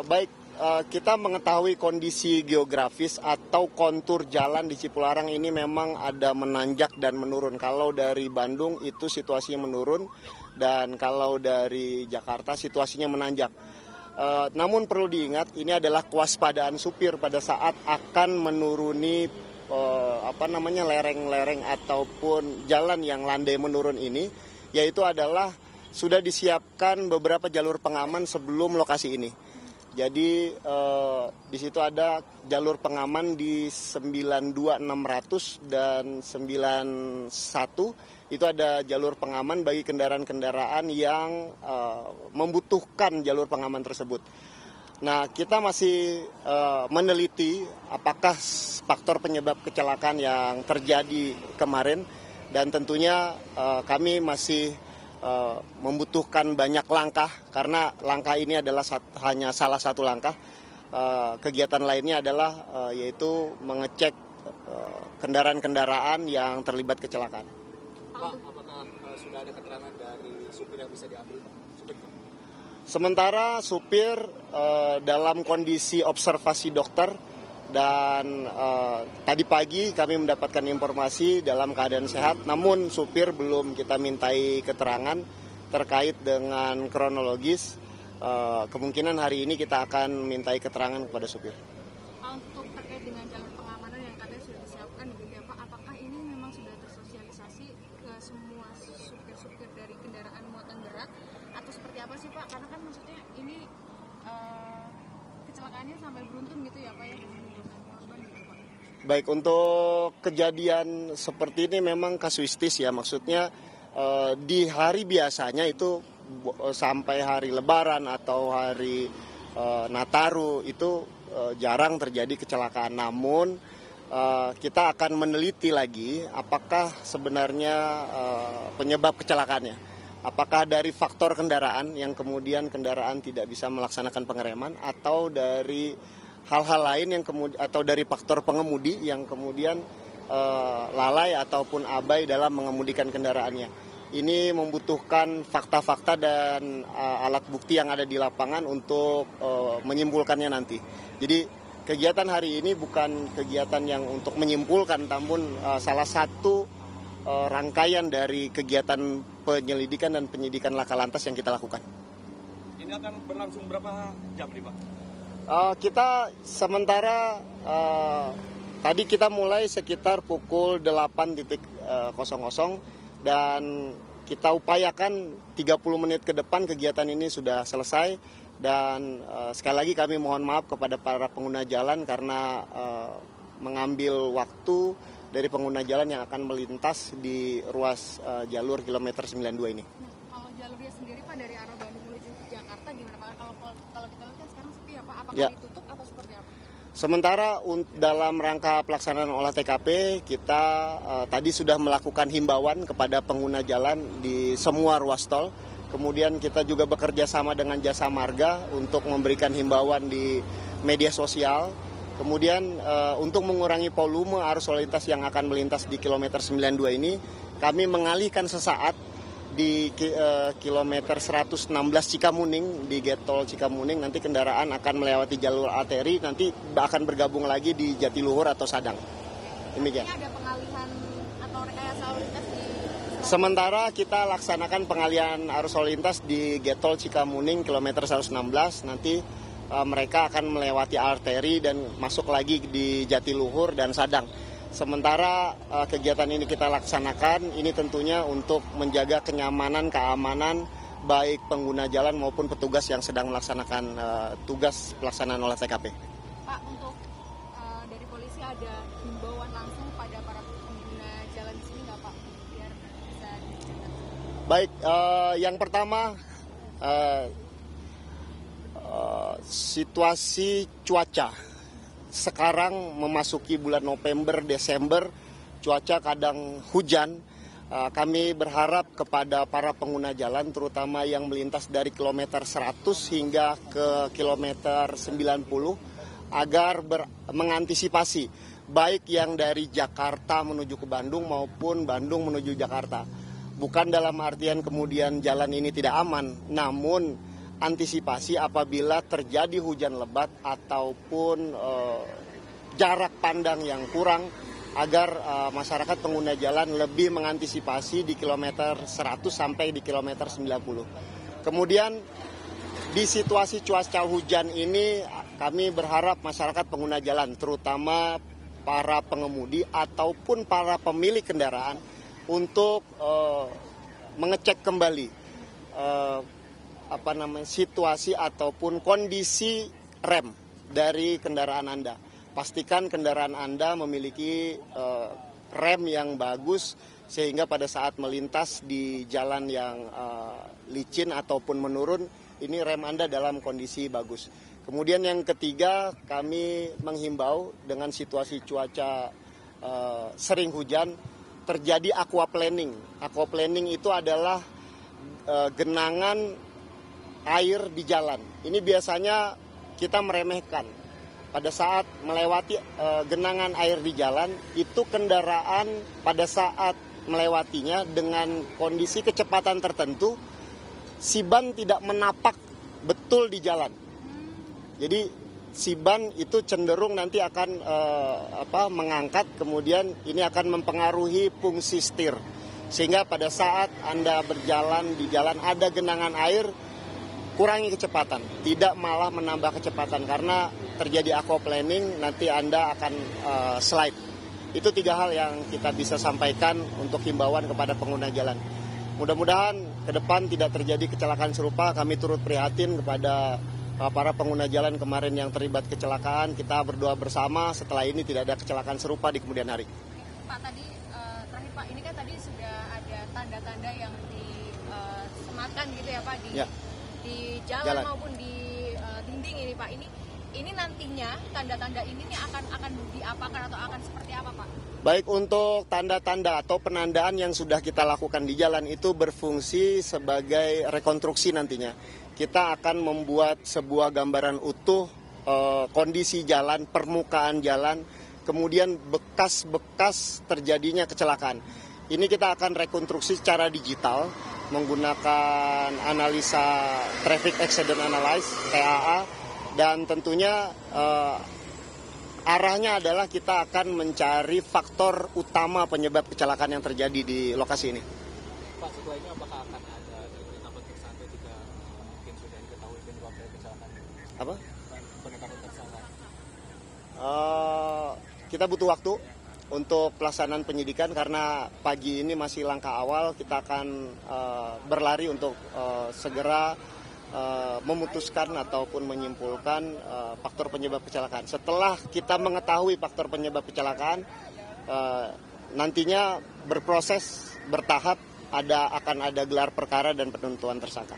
Baik, kita mengetahui kondisi geografis atau kontur jalan di Cipularang ini memang ada menanjak dan menurun. Kalau dari Bandung itu situasinya menurun dan kalau dari Jakarta situasinya menanjak. Namun perlu diingat ini adalah kewaspadaan supir pada saat akan menuruni lereng-lereng ataupun jalan yang landai menurun ini, yaitu adalah sudah disiapkan beberapa jalur pengaman sebelum lokasi ini. Jadi di situ ada jalur pengaman di 92600 dan 91 itu ada jalur pengaman bagi kendaraan-kendaraan yang membutuhkan jalur pengaman tersebut. Nah, kita masih meneliti apakah faktor penyebab kecelakaan yang terjadi kemarin dan tentunya kami masih membutuhkan banyak langkah karena langkah ini adalah hanya salah satu langkah. Kegiatan lainnya adalah yaitu mengecek kendaraan-kendaraan yang terlibat kecelakaan. Pak, apakah sudah ada keterangan dari supir yang bisa diambil? Sementara supir dalam kondisi observasi dokter dan tadi pagi kami mendapatkan informasi dalam keadaan sehat, namun supir belum kita mintai keterangan terkait dengan kronologis. Kemungkinan hari ini kita akan mintai keterangan kepada supir. Untuk terkait dengan jalur pengamanan yang katanya sudah disiapkan begitu ya Pak, apakah ini memang sudah tersosialisasi ke semua supir-supir dari kendaraan muatan berat atau seperti apa sih Pak? Karena kan maksudnya ini kecelakaannya sampai beruntun gitu ya Pak ya? Baik, untuk kejadian seperti ini memang kasuistis ya, maksudnya di hari biasanya itu sampai hari Lebaran atau hari Nataru itu jarang terjadi kecelakaan. Namun kita akan meneliti lagi apakah sebenarnya penyebab kecelakaannya. Apakah dari faktor kendaraan yang kemudian kendaraan tidak bisa melaksanakan pengereman atau dari hal-hal lain yang kemudian atau dari faktor pengemudi yang kemudian lalai ataupun abai dalam mengemudikan kendaraannya. Ini membutuhkan fakta-fakta dan alat bukti yang ada di lapangan untuk menyimpulkannya nanti. Jadi kegiatan hari ini bukan kegiatan yang untuk menyimpulkan, namun salah satu rangkaian dari kegiatan penyelidikan dan penyidikan laka lantas yang kita lakukan. Ini akan berlangsung berapa jam nih Pak? Kita sementara tadi kita mulai sekitar pukul 8.00 dan kita upayakan 30 menit ke depan kegiatan ini sudah selesai dan sekali lagi kami mohon maaf kepada para pengguna jalan karena mengambil waktu dari pengguna jalan yang akan melintas di ruas jalur kilometer 92 ini. Kalau jalurnya sendiri Pak dari arah Bandung menuju Jakarta gimana Pak? Kalau kita lihat kan sekarang sepi ya Pak, apakah ditutup atau seperti apa? Sementara dalam rangka pelaksanaan olah TKP kita tadi sudah melakukan himbauan kepada pengguna jalan di semua ruas tol. Kemudian kita juga bekerja sama dengan Jasa Marga untuk memberikan himbauan di media sosial. Kemudian untuk mengurangi volume arus lalu lintas yang akan melintas di kilometer 92 ini, kami mengalihkan sesaat di kilometer 116 Cikamuning di Getol Cikamuning. Nanti kendaraan akan melewati jalur arteri, nanti akan bergabung lagi di Jatiluhur atau Sadang. Demikian. Ini ada pengalihan atau rekayasa lalu lintas di sementara kita laksanakan pengalihan arus lalu lintas di Getol Cikamuning kilometer 116. Nanti mereka akan melewati arteri dan masuk lagi di Jatiluhur dan Sadang. Sementara kegiatan ini kita laksanakan, ini tentunya untuk menjaga kenyamanan, keamanan baik pengguna jalan maupun petugas yang sedang melaksanakan tugas pelaksanaan olah TKP. Pak, untuk dari polisi ada himbauan langsung pada para pengguna jalan di sini nggak Pak? Biar bisa dijaga. Baik, yang pertama situasi cuaca. Sekarang memasuki bulan November, Desember, cuaca kadang hujan. Kami berharap kepada para pengguna jalan, terutama yang melintas dari kilometer 100 hingga ke kilometer 90, agar mengantisipasi, baik yang dari Jakarta menuju ke Bandung maupun Bandung menuju Jakarta. Bukan dalam artian kemudian jalan ini tidak aman, namun antisipasi apabila terjadi hujan lebat ataupun jarak pandang yang kurang, agar masyarakat pengguna jalan lebih mengantisipasi di kilometer 100 sampai di kilometer 90. Kemudian di situasi cuaca hujan ini kami berharap masyarakat pengguna jalan, terutama para pengemudi ataupun para pemilik kendaraan, untuk mengecek kembali situasi ataupun kondisi rem dari kendaraan Anda. Pastikan kendaraan Anda memiliki rem yang bagus sehingga pada saat melintas di jalan yang licin ataupun menurun, ini rem Anda dalam kondisi bagus. Kemudian yang ketiga, kami menghimbau dengan situasi cuaca sering hujan, terjadi aquaplaning. Aquaplaning itu adalah genangan air di jalan. Ini biasanya kita meremehkan. Pada saat melewati genangan air di jalan, itu kendaraan pada saat melewatinya dengan kondisi kecepatan tertentu, si ban tidak menapak betul di jalan. Jadi si ban itu cenderung nanti akan mengangkat, kemudian ini akan mempengaruhi fungsi setir. Sehingga pada saat Anda berjalan di jalan ada genangan air, kurangi kecepatan, tidak malah menambah kecepatan karena terjadi aquaplaning, nanti Anda akan slide. Itu 3 hal yang kita bisa sampaikan untuk himbauan kepada pengguna jalan. Mudah-mudahan ke depan tidak terjadi kecelakaan serupa. Kami turut prihatin kepada para pengguna jalan kemarin yang terlibat kecelakaan. Kita berdoa bersama setelah ini tidak ada kecelakaan serupa di kemudian hari. Pak, tadi terakhir Pak, ini kan tadi sudah ada tanda-tanda yang disematkan gitu ya Pak di jalan maupun di dinding ini Pak. Ini nantinya tanda-tanda ini nih akan diapakan atau akan seperti apa Pak? Baik, untuk tanda-tanda atau penandaan yang sudah kita lakukan di jalan itu berfungsi sebagai rekonstruksi nantinya. Kita akan membuat sebuah gambaran utuh kondisi jalan, permukaan jalan, kemudian bekas-bekas terjadinya kecelakaan. Ini kita akan rekonstruksi secara digital menggunakan analisa Traffic Accident Analysis (TAA), dan tentunya arahnya adalah kita akan mencari faktor utama penyebab kecelakaan yang terjadi di lokasi ini. Pak, setelah ini apakah akan ada penetapan tersangka jika mungkin sudah diketahui penyebab dari kecelakaan? Apa? Penetapan tersangka. Kita butuh waktu untuk pelaksanaan penyidikan karena pagi ini masih langkah awal. Kita akan berlari untuk segera memutuskan ataupun menyimpulkan faktor penyebab kecelakaan. Setelah kita mengetahui faktor penyebab kecelakaan, nantinya berproses bertahap, akan ada gelar perkara dan penentuan tersangka.